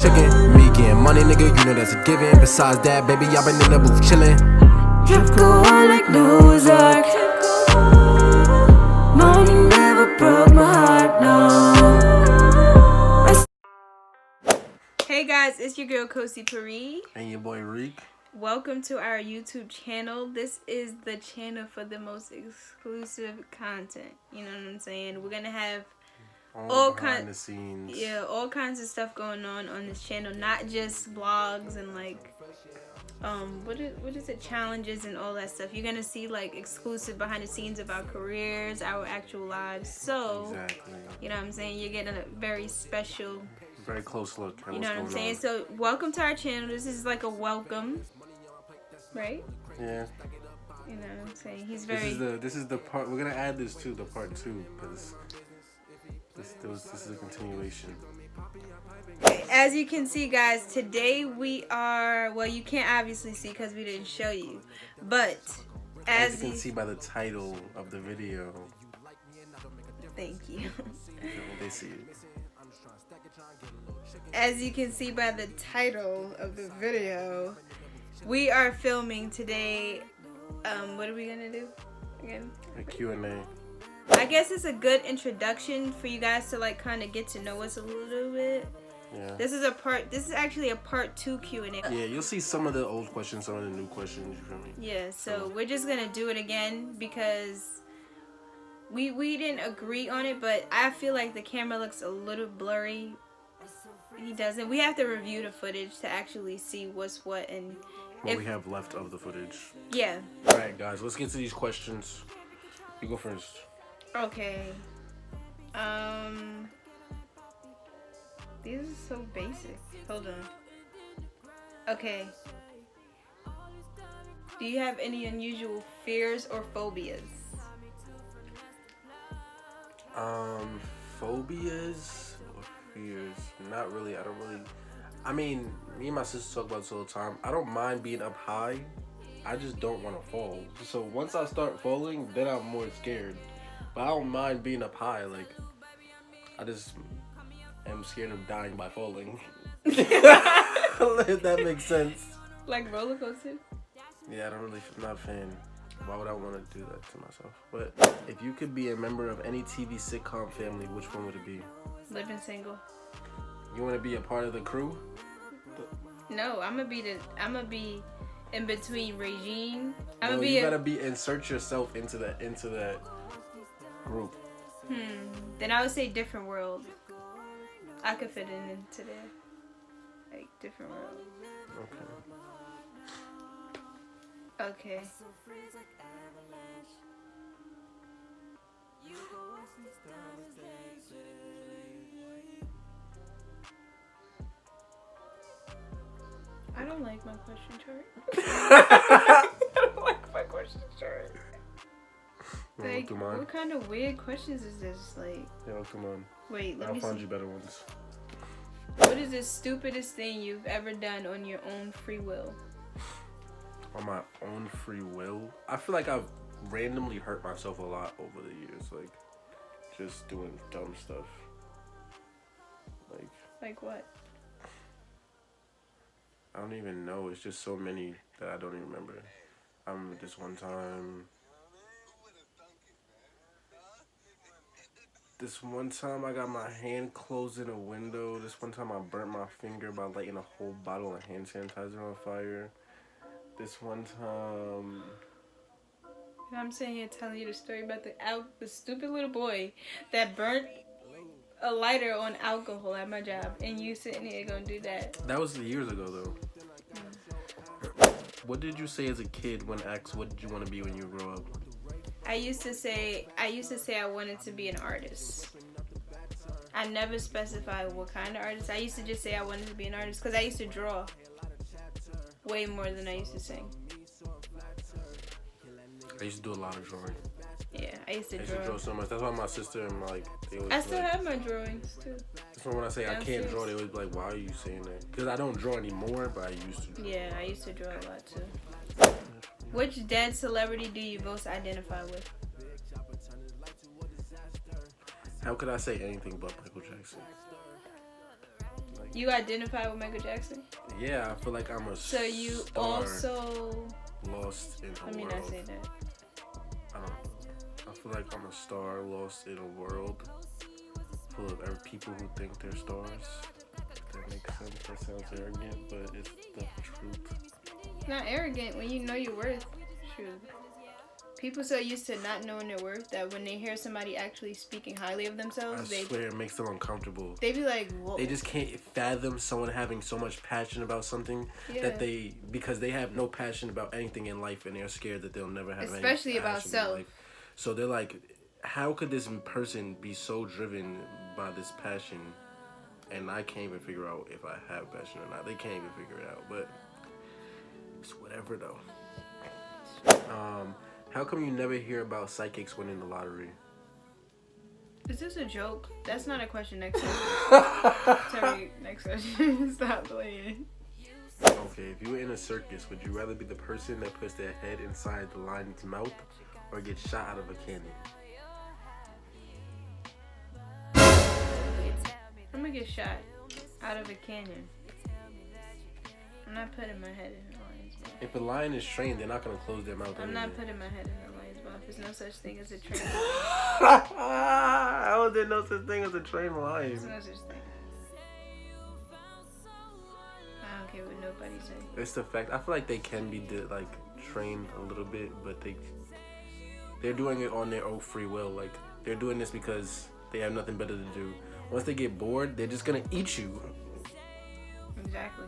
Chicken, me getting money, nigga, you know that's a given. Besides that, baby, I been in the booth chillin'. Drip go on like no Ozark. Money never broke my heart, no. Hey guys, it's your girl Kosi Paris. And your boy Reek. Welcome to our YouTube channel. This is the channel for the most exclusive content. You know what I'm saying? We're gonna have all kinds of scenes. Yeah, all kinds of stuff going on this channel. Not just vlogs and like what is it, challenges and all that stuff. You're gonna see like exclusive behind the scenes of our careers, our actual lives. So exactly. You know what I'm saying? You're getting a very special, very close look at you know what I'm saying? On. So welcome to our channel. This is like a welcome, right? Yeah. You know what I'm saying? He's very. This is the part. We're gonna add this to the part 2 because this is a continuation. As you can see, guys, today we are. Well, you can't obviously see because we didn't show you, but as you can see by the title of the video. Thank you. They see it. As you can see by the title of the video, we are filming today. What are we gonna do again? A Q&A. I guess it's a good introduction for you guys to like kind of get to know us a little bit. Yeah. This is actually a part 2 Q&A. Yeah, you'll see some of the old questions, some of the new questions. You feel me? Yeah. So we're just gonna do it again because we didn't agree on it, but I feel like the camera looks a little blurry. He doesn't. We have to review the footage to actually see what's what and what we have left of the footage. Yeah. All right, guys. Let's get to these questions. You go first. Okay. These are so basic. Hold on. Okay. Do you have any unusual fears or phobias? Phobias or fears? Not really. I mean, me and my sister talk about this all the time. I don't mind being up high. I just don't want to fall. So once I start falling, then I'm more scared. But I don't mind being up high. Like, I just am scared of dying by falling. If that makes sense. Like roller coasters? Yeah, I'm not a fan. Why would I want to do that to myself? But if you could be a member of any TV sitcom family, which one would it be? Living single. You want to be a part of the crew? No, I'm gonna be in between Regine. You gotta insert yourself into that group. Then I would say different world. I could fit into there. Like different world. Okay. I don't like my question chart. I don't like my question chart. Like, what kind of weird questions is this? Like, yo, come on. Wait, let me see. I'll find you better ones. What is the stupidest thing you've ever done on your own free will? On my own free will? I feel like I've randomly hurt myself a lot over the years. Like, just doing dumb stuff. Like what? I don't even know. It's just so many that I don't even remember. I remember this one time. This one time I got my hand closed in a window. This one time I burnt my finger by lighting a whole bottle of hand sanitizer on fire. This one time... I'm sitting here telling you the story about the stupid little boy that burnt a lighter on alcohol at my job, and you sitting here gonna do that. That was years ago, though. What did you say as a kid when asked what did you want to be when you grow up? I used to say I wanted to be an artist. I never specified what kind of artist. I used to just say I wanted to be an artist because I used to draw way more than I used to sing. I used to do a lot of drawing. Yeah, I used to draw so much. That's why my sister and they always. I still have my drawings too. So when I say I can't draw, they always be like, "Why are you saying that?" Because I don't draw anymore, but I used to. Yeah, I used to draw a lot too. Which dead celebrity do you most identify with? How could I say anything but Michael Jackson? Like, You identify with Michael Jackson? Yeah, I feel like I'm a So you star also... lost in a Let me world. not say that. I feel like I'm a star lost in a world full of people who think they're stars. If that makes sense. That sounds arrogant, but it's the truth. It's not arrogant when you know your worth. True. People so used to not knowing their worth that when they hear somebody actually speaking highly of themselves, I swear it makes them uncomfortable. They be like, whoa. They just can't fathom someone having so much passion about something that because they have no passion about anything in life and they're scared that they'll never have especially any about passion self. in life. So they're like, how could this person be so driven by this passion and I can't even figure out if I have passion or not. They can't even figure it out, but it's whatever though. How come you never hear about psychics winning the lottery? Is this a joke? That's not a question. Next question. Tell me, next question. Stop playing. Okay, if you were in a circus, would you rather be the person that puts their head inside the lion's mouth or get shot out of a cannon? I'm gonna get shot out of a cannon. I'm not putting my head in the lion's mouth. If a lion is trained, they're not gonna close their mouth. I'm not putting my head in the lion's mouth. There's no such thing as a trained lion. How is there no such thing as a trained lion? There's no such thing. I don't care what nobody says. It's the fact. I feel like they can be trained a little bit, but they're doing it on their own free will. Like they're doing this because they have nothing better to do. Once they get bored, they're just gonna eat you. Exactly.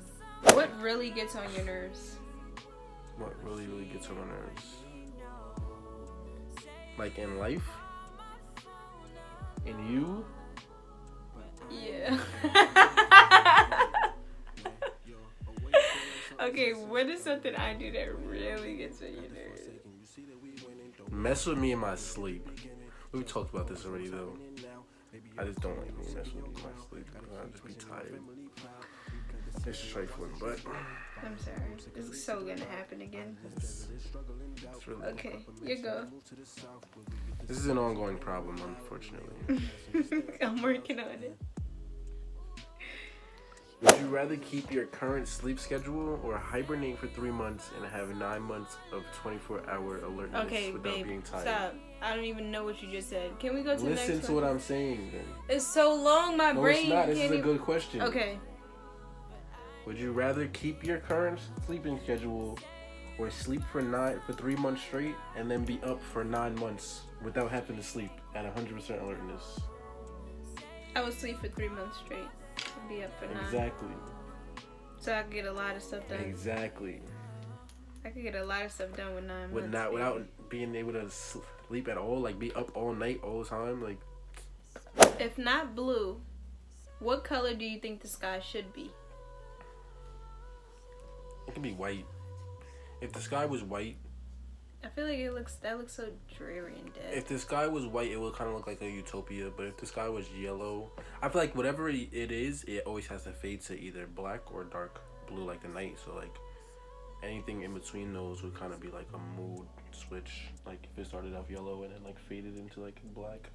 What really gets on your nerves? What really gets on my nerves? Like in life? In you? Yeah. Okay, what is something I do that really gets on your nerves? Mess with me in my sleep. We talked about this already though. I just don't like being messed with me in my sleep. I'll just be tired. It's trifling, but I'm sorry. This is so gonna happen again. it's really Okay, you go. This is an ongoing problem, unfortunately. I'm working on it. Would you rather keep your current sleep schedule or hibernate for 3 months and have 9 months of 24-hour alertness without babe, being tired? stop. I don't even know what you just said. Can we go to the next one? Listen to what I'm saying then. It's so long, my No, brain. it's not. This is can't a good question. Okay. Would you rather keep your current sleeping schedule or sleep for 3 months straight and then be up for 9 months without having to sleep at 100% alertness? I would sleep for 3 months straight and be up for 9. Exactly. So I could get a lot of stuff done. Exactly. I could get a lot of stuff done with 9 months. Without being able to sleep at all, like be up all night, all the time, like. If not blue, what color do you think the sky should be? It could be white. If the sky was white. I feel like that looks so dreary and dead. If the sky was white, it would kind of look like a utopia. But if the sky was yellow, I feel like whatever it is, it always has to fade to either black or dark blue, like the night. So like anything in between those would kind of be like a mood switch. Like if it started off yellow and then like faded into like black.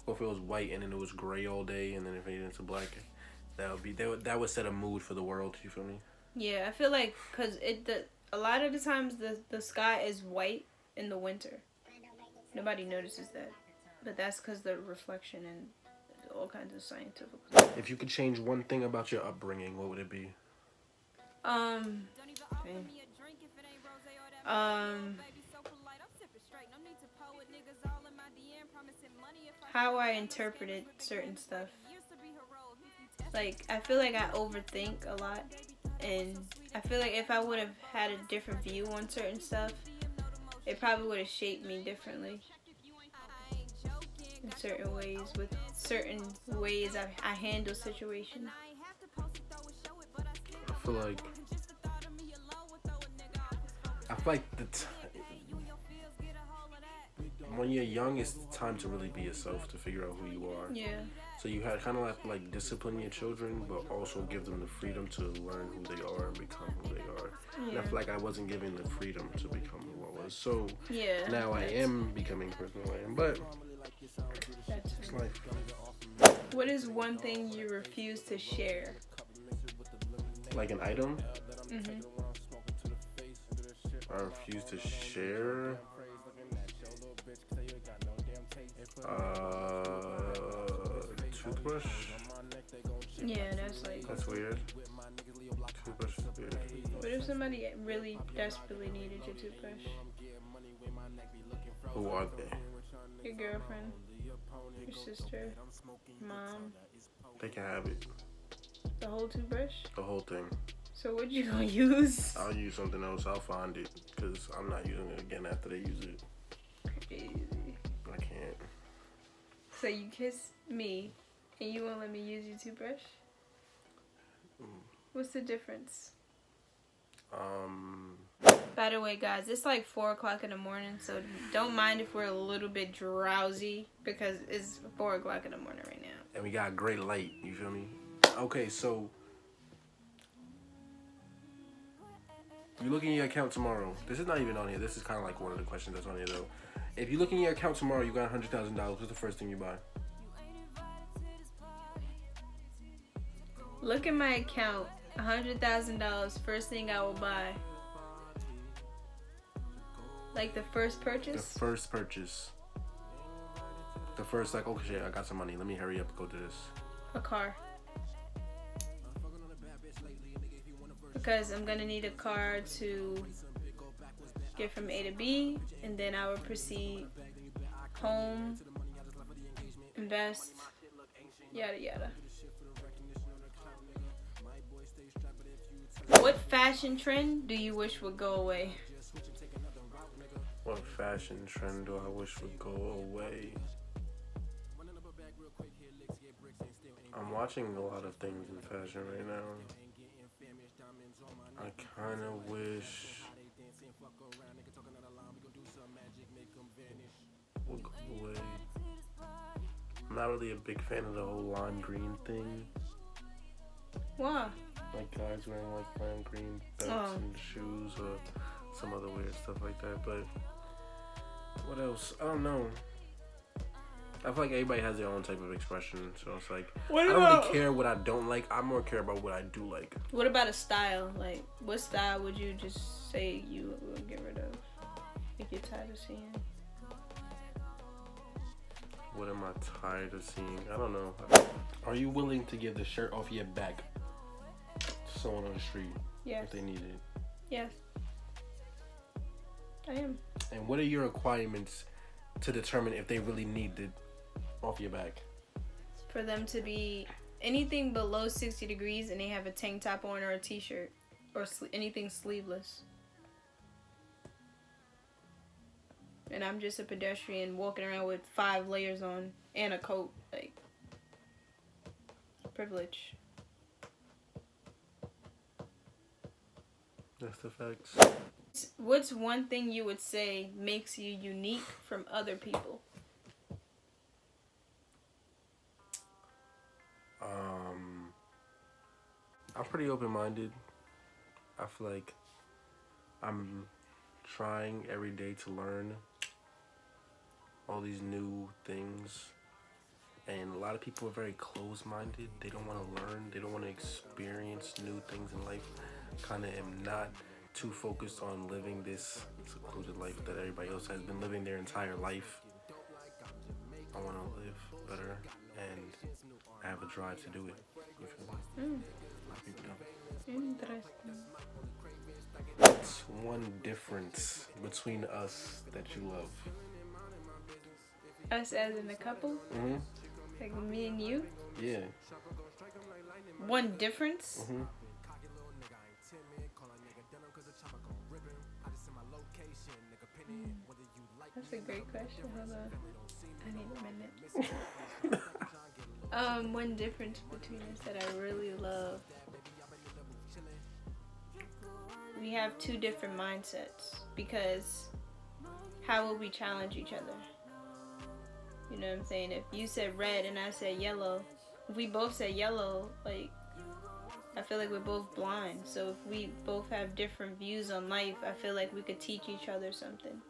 Or if it was white and then it was gray all day and then it faded into black, that would set a mood for the world. You feel me? Yeah, I feel like because a lot of the times the sky is white in the winter. Nobody notices that, but that's because the reflection and all kinds of scientific. If you could change one thing about your upbringing, what would it be? How I interpreted certain stuff. Like, I feel like I overthink a lot. And I feel like if I would have had a different view on certain stuff, it probably would have shaped me differently. In certain ways, with certain ways I handle situations. I feel like when you're young, it's time to really be yourself, to figure out who you are. Yeah. So you kind of have to like discipline your children, but also give them the freedom to learn who they are and become who they are. Yeah. And I feel like I wasn't given the freedom to become who I was. So yeah, now I am becoming the person who I am, but it's life. What is one thing you refuse to share? Like an item? Mm-hmm. I refuse to share. Toothbrush? Yeah, that's weird. Toothbrush is weird. What if somebody really desperately needed your toothbrush? Who are they? Your girlfriend, your sister, mom. They can have it. The whole toothbrush? The whole thing. So what you gonna use? I'll use something else. I'll find it because I'm not using it again after they use it. Crazy. I can't. So you kiss me and you won't let me use your toothbrush? What's the difference? By the way, guys, it's like 4 o'clock in the morning, so don't mind if we're a little bit drowsy because it's 4 o'clock in the morning right now. And we got great light, you feel me? Okay, so you look in your account tomorrow. This is not even on here. This is kind of like one of the questions that's on here, though. If you look in your account tomorrow, you got $100,000. What's the first thing you buy? Look in my account, $100,000. First thing I will buy. Like the first purchase? The first purchase. The first, like, okay, shit, I got some money. Let me hurry up and go do this. A car. Because I'm going to need a car to get from A to B. And then I will proceed home, invest, yada yada. What fashion trend do you wish would go away? What fashion trend do I wish would go away? I'm watching a lot of things in fashion right now. I kind of wish would go away. I'm not really a big fan of the whole lime green thing. Why? Like guys wearing like lime green belts and shoes or some other weird stuff like that. But what else? I don't know. I feel like everybody has their own type of expression, so it's like I don't really care what I don't like. I more care about what I do like. What about a style? Like, what style would you just say you would get rid of if you're tired of seeing? What am I tired of seeing? I don't know. Are you willing to give the shirt off your back to someone on the street if they need it? Yes. I am. And what are your requirements to determine if they really need it off your back? For them to be anything below 60 degrees and they have a tank top on or a t-shirt or anything sleeveless. And I'm just a pedestrian walking around with 5 layers on and a coat. Like, privilege. That's the facts. What's one thing you would say makes you unique from other people? I'm pretty open-minded. I feel like I'm trying every day to learn all these new things. And a lot of people are very closed-minded. They don't want to learn. They don't want to experience new things in life. Kind of am not too focused on living this secluded life that everybody else has been living their entire life. I want to live better, and I have a drive to do it. You feel me? A lot of people don't. Interesting. What's one difference between us that you love? Us as in a couple? Mm-hmm. Like me and you? Yeah. One difference? Mm-hmm. That's a great question. Hold on. I need a minute. One difference between us that I really love. We have 2 different mindsets because how will we challenge each other? You know what I'm saying? If you said red and I said yellow, if we both said yellow, like, I feel like we're both blind. So if we both have different views on life, I feel like we could teach each other something.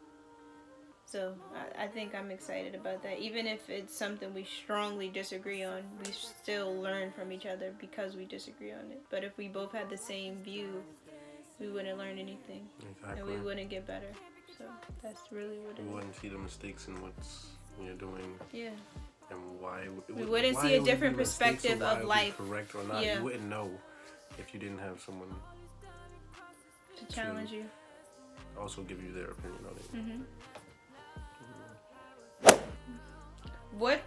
still, I think I'm excited about that. Even if it's something we strongly disagree on, we still learn from each other because we disagree on it. But if we both had the same view, we wouldn't learn anything. Exactly. And we wouldn't get better. So that's really what it is. We wouldn't see the mistakes in what's you're doing. Yeah. And why we wouldn't see a different perspective of life. Correct or not? Yeah. You wouldn't know if you didn't have someone to challenge you. Also give you their opinion on it. Mm-hmm. What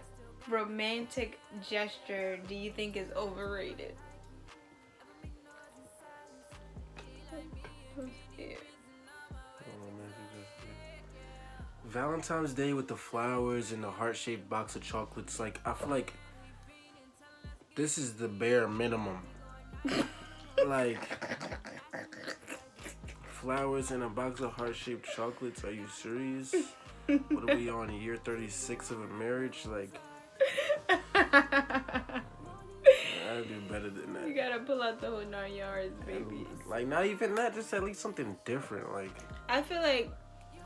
romantic gesture do you think is overrated? Valentine's Day with the flowers and the heart-shaped box of chocolates. Like, I feel like this is the bare minimum. Like, flowers and a box of heart-shaped chocolates. Are you serious? What are we on, year 36 of a marriage? Like, I'd do better than that. You gotta pull out the whole 9 yards, baby. Like, not even that, just at least something different. Like, I feel like,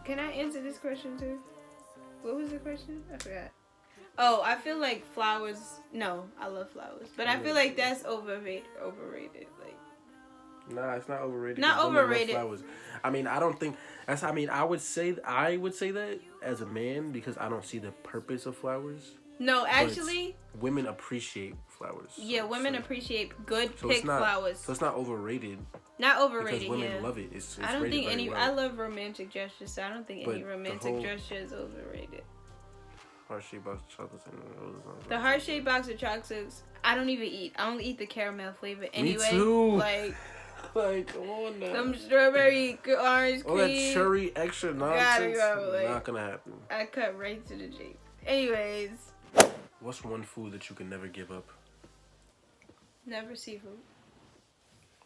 can I answer this question too? What was the question? I forgot. Oh, I feel like flowers. No, I love flowers, but I feel like that's overrated. Like, nah, it's not overrated. Not overrated. Flowers. I mean, I don't think that's. I mean, I would say that as a man because I don't see the purpose of flowers. No, actually, women appreciate flowers. Yeah, women appreciate good pick flowers. So it's not overrated. Not overrated. Because women love it. It's I don't think any. Well. I love romantic gestures, so I don't think any romantic gesture is overrated. Heart-shaped box of chocolates and roses. The heart-shaped box of chocolates, I don't even eat. I only eat the caramel flavor anyway. Me too. Like, come on now. Some strawberry orange cream. All that cherry extra nonsense. Not gonna happen. I cut right to the G. Anyways. What's one food that you can never give up? Never seafood.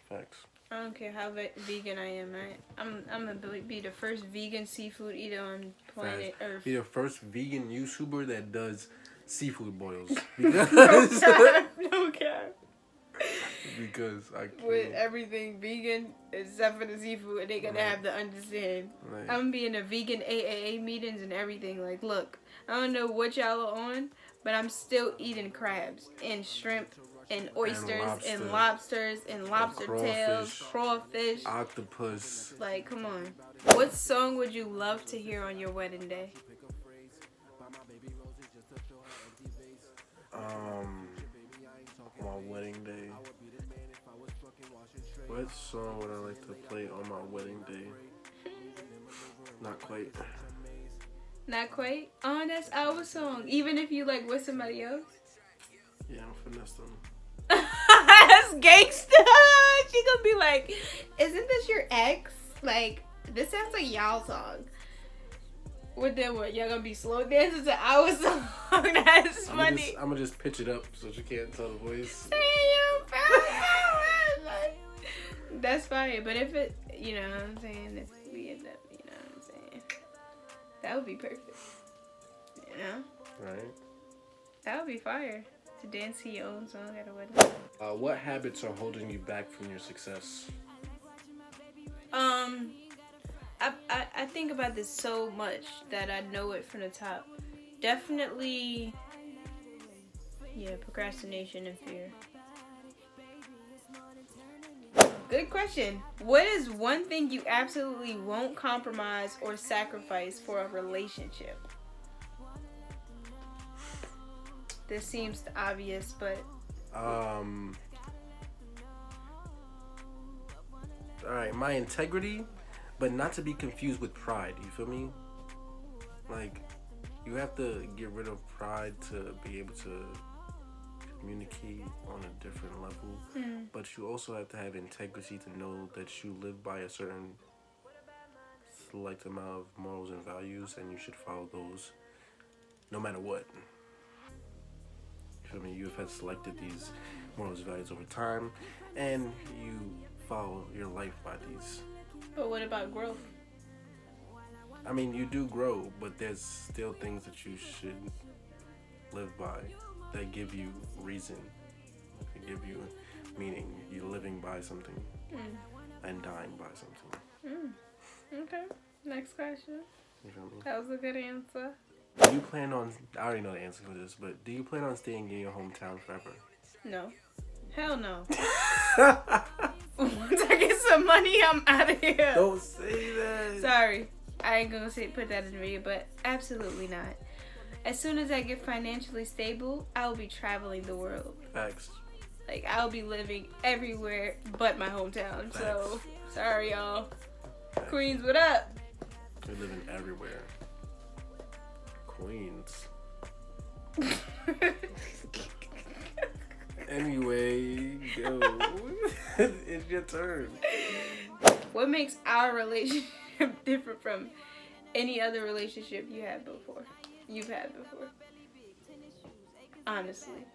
Facts. I don't care how vegan I am. I'm gonna be the first vegan seafood eater on planet Earth. Be the first vegan YouTuber that does seafood boils. Because no cap. Because I can't. With everything vegan except for the seafood, and they gonna have to understand. Right. I'm being a vegan AAA meetings and everything. Like, look, I don't know what y'all are on, but I'm still eating crabs and shrimp and oysters and lobsters and lobster tails, crawfish, octopus. Like, come on. What song would you love to hear on your wedding day? My wedding day. What song would I like to play on my wedding day? Not quite. Not quite? Oh, that's our song. Even if you like with somebody else? Yeah, I'm finesse them. That's gangsta. She gonna be like, isn't this your ex? Like, this sounds like y'all song. What then? What? Y'all gonna be slow dancing to our song? That's funny. I'm gonna just pitch it up so she can't tell the voice. That's fire. But if it, you know what I'm saying? If we end up, you know what I'm saying? That would be perfect. You know? Right. That would be fire. To dance to your own song at a wedding. What habits are holding you back from your success? I think about this so much that I know it from the top. Definitely, procrastination and fear. Good question. What is one thing you absolutely won't compromise or sacrifice for a relationship? This seems obvious, but... Alright, my integrity, but not to be confused with pride. You feel me? Like, you have to get rid of pride to be able to communicate on a different level. But you also have to have integrity to know that you live by a certain select amount of morals and values, and you should follow those no matter what. You feel me? You have selected these morals and values over time, and you follow your life by these. But what about growth? I mean, you do grow, but there's still things that you should live by that give you reason, that give you meaning. You're living by something and dying by something. Okay, next question. You feel me? That was a good answer. Do you plan on? I already know the answer to this, but do you plan on staying in your hometown forever? No. Hell no. Once I get some money, I'm out of here. Don't say that. Sorry. I ain't gonna put that in the video, but absolutely not. As soon as I get financially stable, I'll be traveling the world. Facts. Like, I'll be living everywhere but my hometown. Facts. So, sorry, y'all. Facts. Queens, what up? We're living everywhere. Queens. Anyway, go. It's your turn. What makes our relationship different from any other relationship you've had before? Honestly.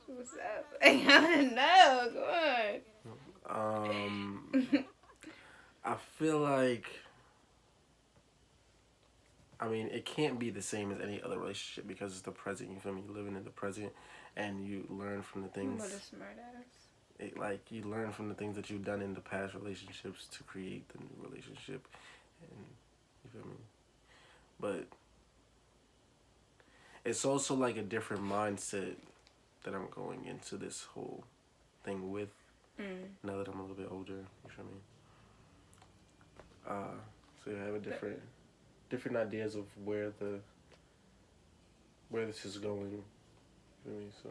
What's up? I don't know. Go on. I feel like, I mean, it can't be the same as any other relationship because it's the present. You feel me? You're living in the present, and you learn from the things. What a smart ass. Like, you learn from the things that you've done in the past relationships to create the new relationship, and you feel me? But it's also like a different mindset that I'm going into this whole thing with. Now that I'm a little bit older, you feel me? So I have a different ideas of where this is going. You feel me? So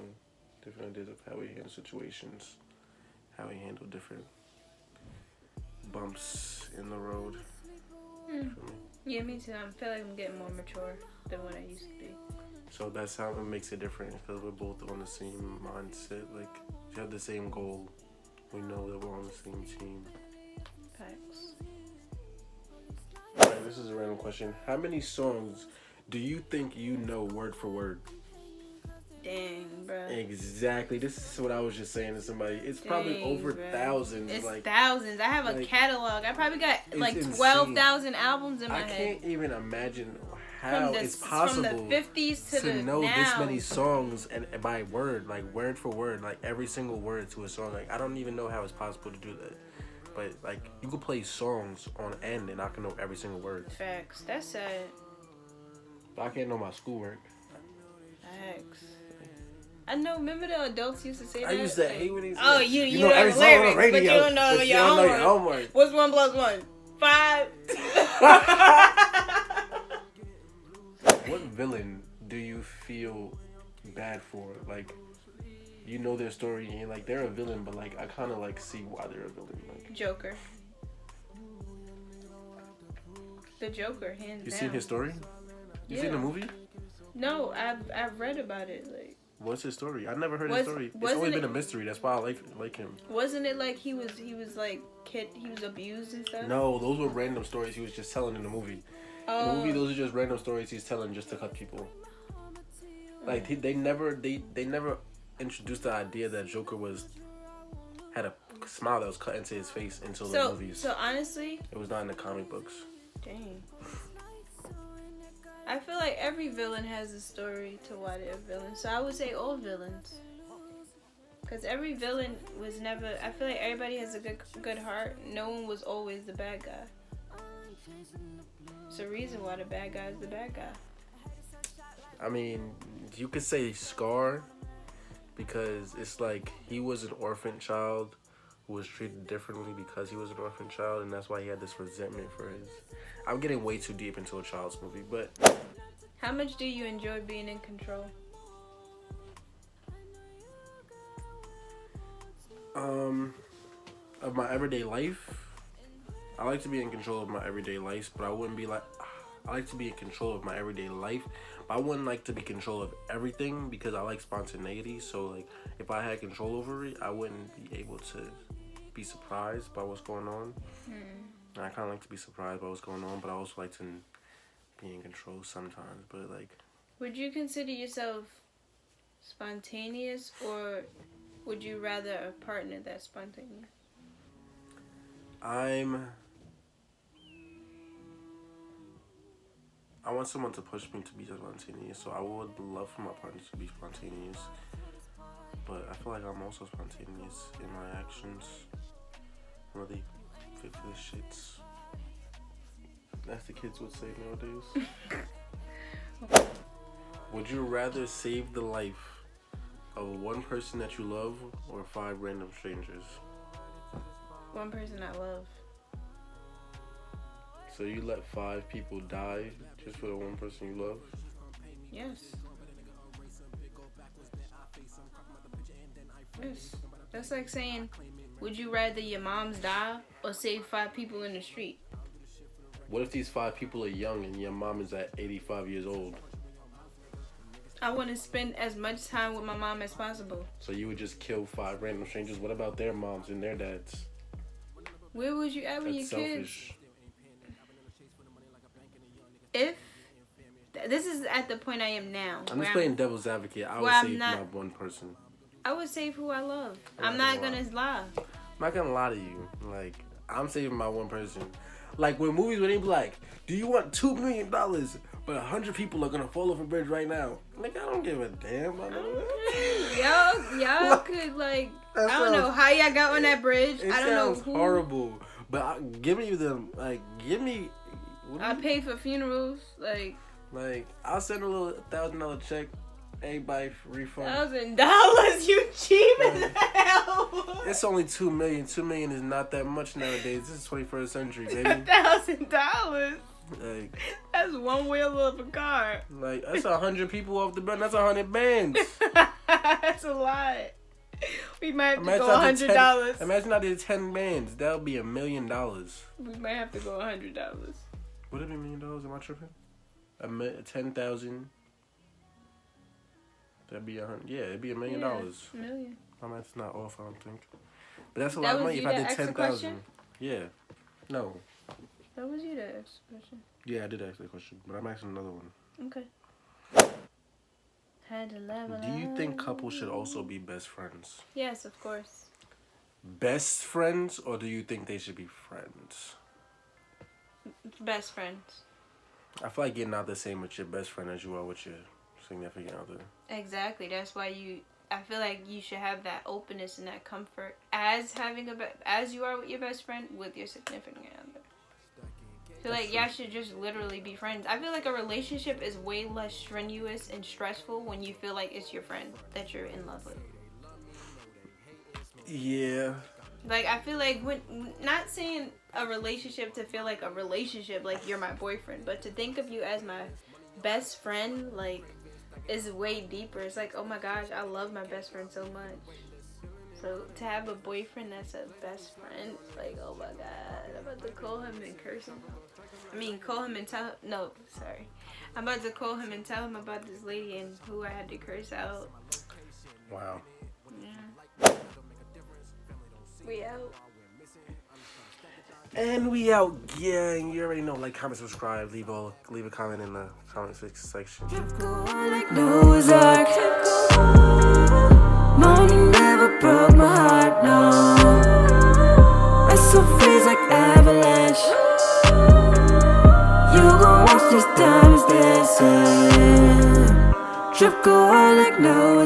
different ideas of how we handle situations, how we handle different bumps in the road. You feel me? Yeah, me too. I feel like I'm getting more mature than what I used to be. So that's how it makes it different because we're both on the same mindset. Like, we have the same goal. We know that we're on the same team. Facts. Alright, this is a random question. How many songs do you think you know word for word? Dang, bro. Exactly. This is what I was just saying to somebody. It's probably over thousands. It's like thousands. I have a catalog. I probably got like 12,000 albums in my head. I can't even imagine how it's possible from the 50s to know now. this many songs and by word, like word for word, like every single word to a song. Like, I don't even know how it's possible to do that. But like, you could play songs on end and I can know every single word. Facts. That's sad. But I can't know my schoolwork. Facts. I know. Remember the adults used to say that? I used to hate when they said, oh, you know know every the song on the lyrics, radio, but you don't know your homework. What's 1 + 1? 5. What villain do you feel bad for? Like, you know their story and like they're a villain, but like I kind of like see why they're a villain. Like Joker. The Joker, hands down. You seen his story? You Yeah. seen the movie? No, I've read about it. Like, what's his story? I never heard his story. It's always been a mystery. That's why I like him. Wasn't it like he was like he was abused and stuff? No, those were random stories he was just telling in the movie. In the movie, those are just random stories he's telling just to cut people. Like they never introduced the idea that Joker had a smile that was cut into his face until the movies. So honestly, it was not in the comic books. Dang. I feel like every villain has a story to why they're a villain. So I would say all villains. Because every villain was never... I feel like everybody has a good heart. No one was always the bad guy. It's a reason why the bad guy is the bad guy. I mean, you could say Scar, because it's like he was an orphan child who was treated differently because he was an orphan child, and that's why he had this resentment for his... I'm getting way too deep into a child's movie, but... How much do you enjoy being in control? Of my everyday life, I like to be in control of my everyday life, but I wouldn't be like... I like to be in control of my everyday life, but I wouldn't like to be in control of everything because I like spontaneity. So, like, if I had control over it, I wouldn't be able to be surprised by what's going on. And I kind of like to be surprised by what's going on, but I also like to be in control sometimes. But, like... Would you consider yourself spontaneous, or would you rather a partner that's spontaneous? I want someone to push me to be spontaneous, so I would love for my partner to be spontaneous. But I feel like I'm also spontaneous in my actions. Really Fit for the shits. That's the kids would say nowadays. Would you rather save the life of one person that you love or 5 random strangers? One person I love. So you let 5 people die just for the one person you love? Yes. Yes. That's like saying, would you rather your moms die or save 5 people in the street? What if these 5 people are young and your mom is at 85 years old? I want to spend as much time with my mom as possible. So you would just kill 5 random strangers? What about their moms and their dads? Where would you at with your That's selfish. kids? This is at the point I am now. I'm just playing devil's advocate. I would save my one person. I would save who I love. I'm not gonna lie. I'm not gonna lie to you. Like, I'm saving my one person. Like, when movies, when they be like, do you want $2 million? But 100 people are gonna fall off a bridge right now. Like, I don't give a damn. Y'all could, like, I don't know how y'all got on that bridge. I don't know who. Horrible. But give me them. Like, give me. I pay for funerals. Like, I'll send a little $1,000 check. Everybody refund. $1,000? You cheap as hell. It's only $2 million. $2 million is not that much nowadays. This is 21st century, baby. $1,000. Like, that's one wheel of a car. Like, that's 100 people off the band. That's 100 bands. That's a lot. We might have to go $100. Imagine I did 10 bands. That would be $1 million. We might have to go $100. Would it be $1 million? Am I tripping? 10,000. That'd be 100. Yeah, it'd be $1 million. $1 million. My math's not off, I don't think. But that's a lot of money if I did 10,000. Yeah. No. That was you that asked the question. Yeah, I did ask that question, but I'm asking another one. Okay. Had to level Do you think couples should also be best friends? Yes, of course. Best friends, or do you think they should be friends? Best friends. I feel like you're not the same with your best friend as you are with your significant other. Exactly. That's why I feel like you should have that openness and that comfort as as you are with your best friend with your significant other. I feel like y'all should just literally be friends. I feel like a relationship is way less strenuous and stressful when you feel like it's your friend that you're in love with. Yeah. Like, I feel like not saying a relationship to feel like a relationship, like you're my boyfriend, but to think of you as my best friend, like, is way deeper. It's like, oh my gosh, I love my best friend so much. So to have a boyfriend that's a best friend, it's like, oh my god, I'm about to call him and curse him. I mean, call him and tell him. No, sorry. I'm about to call him and tell him about this lady and who I had to curse out. Wow. Yeah. We out. And we out. Yeah, and you already know. Like, comment, subscribe, leave a comment in the comment section. Like Ozark. Morning never broke my heart, no. I so freeze like avalanche. You gon' watch these diamonds dancing. Trip go on like Ozark.